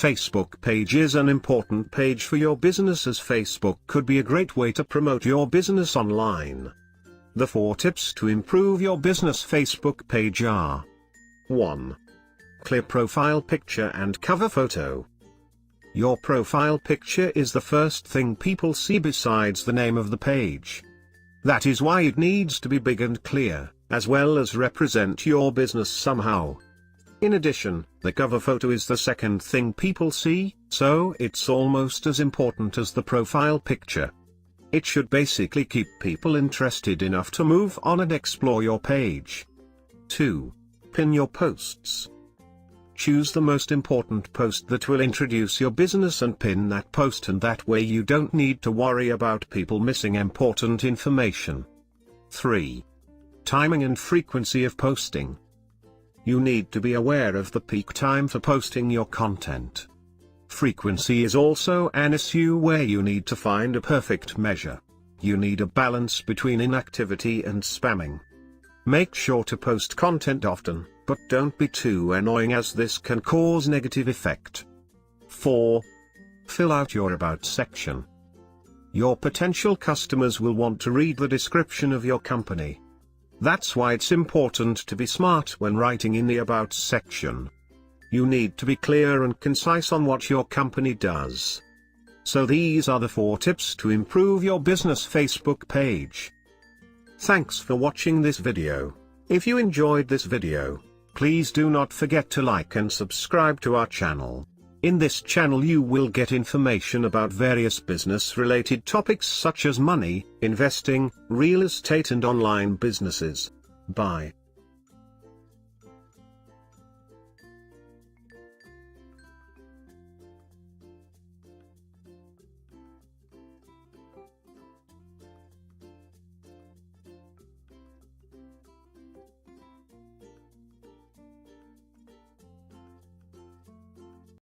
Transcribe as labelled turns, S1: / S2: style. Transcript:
S1: Facebook page is an important page for your business, as Facebook could be a great way to promote your business online. The 4 tips to improve your business Facebook page are: 1. Clear profile picture and cover photo. Your profile picture is the first thing people see besides the name of the page. That is why it needs to be big and clear, as well as represent your business somehow. In addition, the cover photo is the second thing people see, so it's almost as important as the profile picture. It should basically keep people interested enough to move on and explore your page. 2. Pin your posts. Choose the most important post that will introduce your business and pin that post, and that way you don't need to worry about people missing important information. 3. Timing and frequency of posting. You need to be aware of the peak time for posting your content. Frequency is also an issue where you need to find a perfect measure. You need a balance between inactivity and spamming. Make sure to post content often, but don't be too annoying, as this can cause negative effect. 4. Fill out your About section. Your potential customers will want to read the description of your company. That's why it's important to be smart when writing in the About section. You need to be clear and concise on what your company does. So these are the 4 tips to improve your business Facebook page. Thanks for watching this video. If you enjoyed this video, please do not forget to like and subscribe to our channel. In this channel you will get information about various business-related topics such as money, investing, real estate and online businesses. Bye.